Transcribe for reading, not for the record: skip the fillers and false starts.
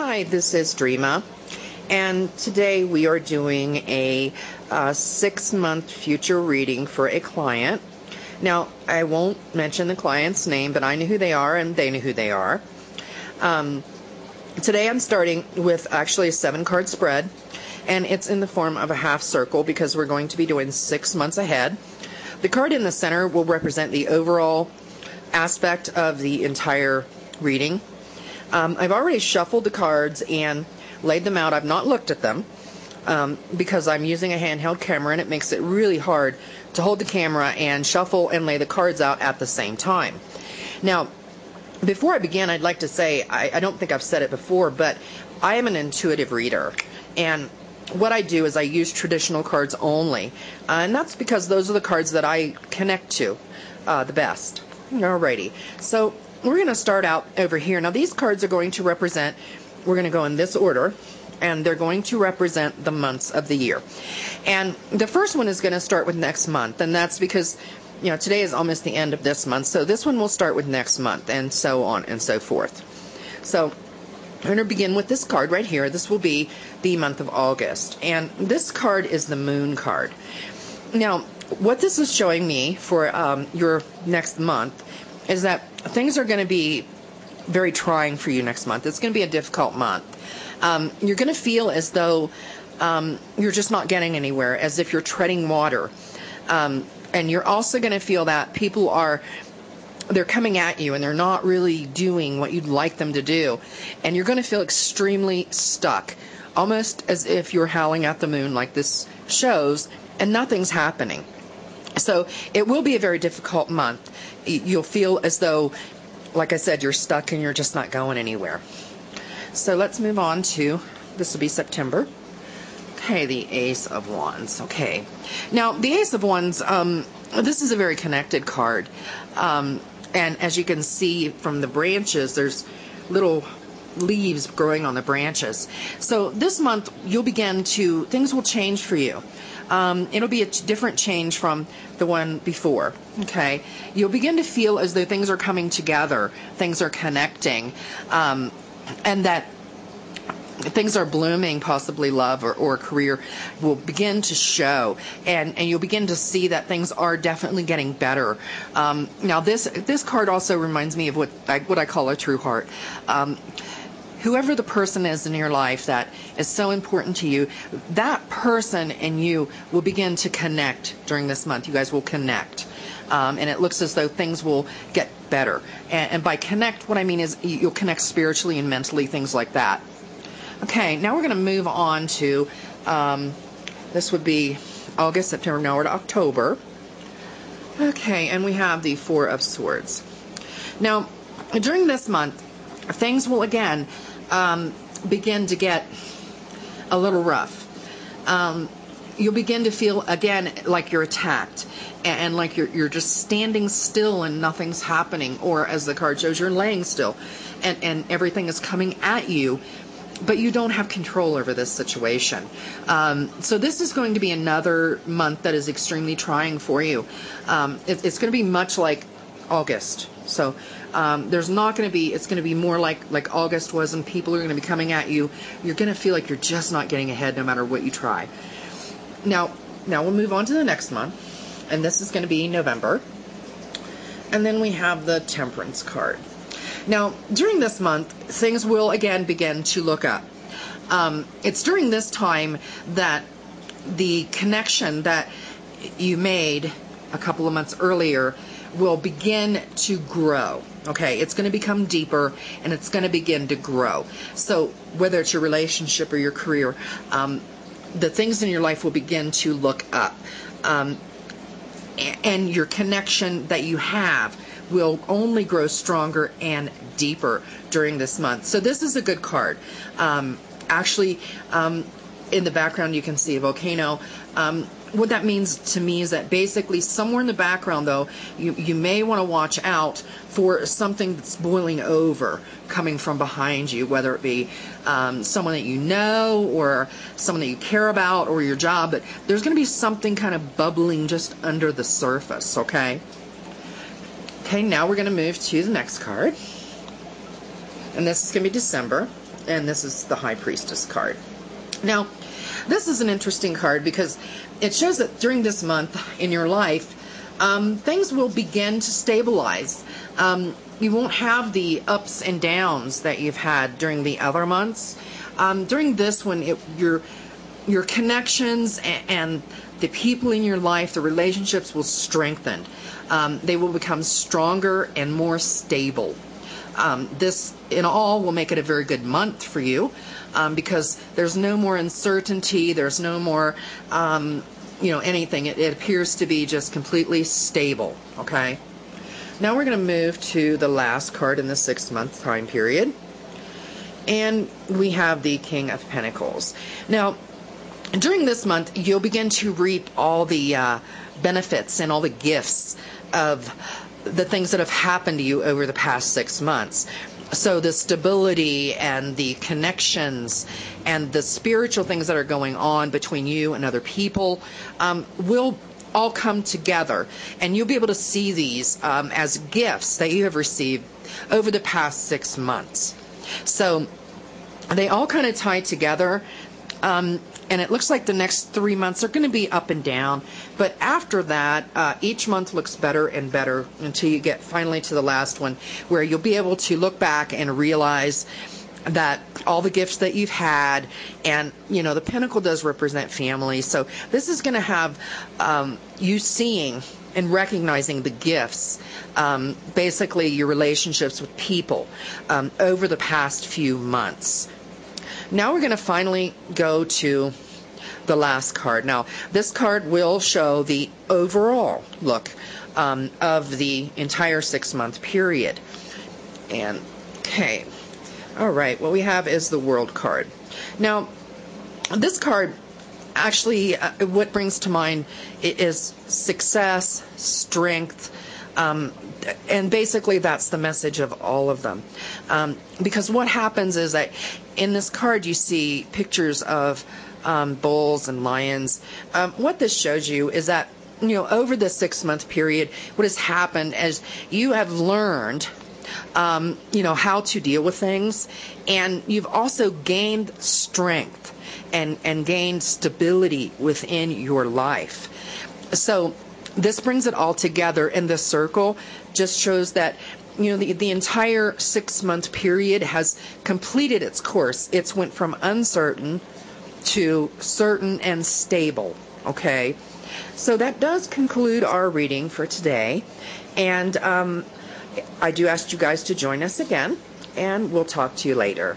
Hi, this is Dreama, and today we are doing a 6-month future reading for a client. Now, I won't mention the client's name, but I know who they are and they know who they are. Today I'm starting with actually a 7-card spread, and it's in the form of a half circle because we're going to be doing 6 months ahead. The card in the center will represent the overall aspect of the entire reading. I've already shuffled the cards and laid them out. I've not looked at them because I'm using a handheld camera, and it makes it really hard to hold the camera and shuffle and lay the cards out at the same time. Now, before I begin, I'd like to say, I don't think I've said it before, but I am an intuitive reader, and what I do is I use traditional cards only, and that's because those are the cards that I connect to the best. Alrighty, so we're going to start out over here. Now, these cards are going to represent, we're going to go in this order, and they're going to represent the months of the year. And the first one is going to start with next month, and that's because, you know, today is almost the end of this month, so this one will start with next month, and so on and so forth. So I'm going to begin with this card right here. This will be the month of August, and this card is the Moon card. Now, what this is showing me for your next month is that things are going to be very trying for you next month. It's going to be a difficult month. You're going to feel as though you're just not getting anywhere, as if you're treading water. And you're also going to feel that people they're coming at you and they're not really doing what you'd like them to do. And you're going to feel extremely stuck, almost as if you're howling at the moon like this shows, and nothing's happening. So it will be a very difficult month. You'll feel as though, like I said, you're stuck and you're just not going anywhere. So let's move on to, this will be September. Okay, the Ace of Wands. Okay. Now, the Ace of Wands, this is a very connected card. And as you can see from the branches, there's little leaves growing on the branches. So this month, things will change for you. It'll be a different change from the one before, okay? You'll begin to feel as though things are coming together, things are connecting, and that things are blooming, possibly love or career will begin to show, and you'll begin to see that things are definitely getting better. Now, this card also reminds me of what I call a true heart. Whoever the person is in your life that is so important to you, that person and you will begin to connect during this month. You guys will connect. And it looks as though things will get better. And by connect, what I mean is you'll connect spiritually and mentally, things like that. Okay, now we're going to move on to, this would be August, September, now we're to October. Okay, and we have the Four of Swords. Now, during this month, things will again begin to get a little rough. You'll begin to feel again like you're attacked and like you're just standing still and nothing's happening, or as the card shows, you're laying still and everything is coming at you, but you don't have control over this situation. So this is going to be another month that is extremely trying for you. It's going to be much like August. So it's going to be more like August was, and people are going to be coming at you. You're going to feel like you're just not getting ahead no matter what you try. Now we'll move on to the next month, and this is going to be November. And then we have the Temperance card. Now, during this month, things will again begin to look up. It's during this time that the connection that you made a couple of months earlier will begin to grow. Okay, it's going to become deeper and it's going to begin to grow. So whether it's your relationship or your career, the things in your life will begin to look up. And your connection that you have will only grow stronger and deeper during this month. So this is a good card. Actually, in the background you can see a volcano. What that means to me is that basically somewhere in the background, though, you may want to watch out for something that's boiling over coming from behind you, whether it be someone that you know or someone that you care about or your job. But there's going to be something kind of bubbling just under the surface, okay? Okay, now we're going to move to the next card. And this is going to be December. And this is the High Priestess card. Now, this is an interesting card because it shows that during this month in your life, things will begin to stabilize. You won't have the ups and downs that you've had during the other months. During this one, your connections and the people in your life, the relationships will strengthen. They will become stronger and more stable. This, in all, will make it a very good month for you because there's no more uncertainty. There's no more, anything. It appears to be just completely stable. Okay. Now we're going to move to the last card in the 6-month time period. And we have the King of Pentacles. Now, during this month, you'll begin to reap all the benefits and all the gifts of the things that have happened to you over the past 6 months. So the stability and the connections and the spiritual things that are going on between you and other people will all come together, and you'll be able to see these as gifts that you have received over the past 6 months. So they all kind of tie together, and it looks like the next 3 months are going to be up and down, but after that, each month looks better and better until you get finally to the last one, where you'll be able to look back and realize that all the gifts that you've had, and the pentacle does represent family, so this is going to have you seeing and recognizing the gifts, basically your relationships with people over the past few months. Now we're going to finally go to the last card. Now this card will show the overall look of the entire 6-month period. And okay, all right, what we have is the World card. Now this card actually, what brings to mind is success, strength, and basically that's the message of all of them. Because what happens is that in this card you see pictures of bulls and lions. What this shows you is that over the 6-month period, what has happened is you have learned how to deal with things, and you've also gained strength and gained stability within your life. So this brings it all together, and the circle just shows that the entire 6-month period has completed its course. It's went from uncertain to certain and stable. Okay, so that does conclude our reading for today, and I do ask you guys to join us again, and we'll talk to you later.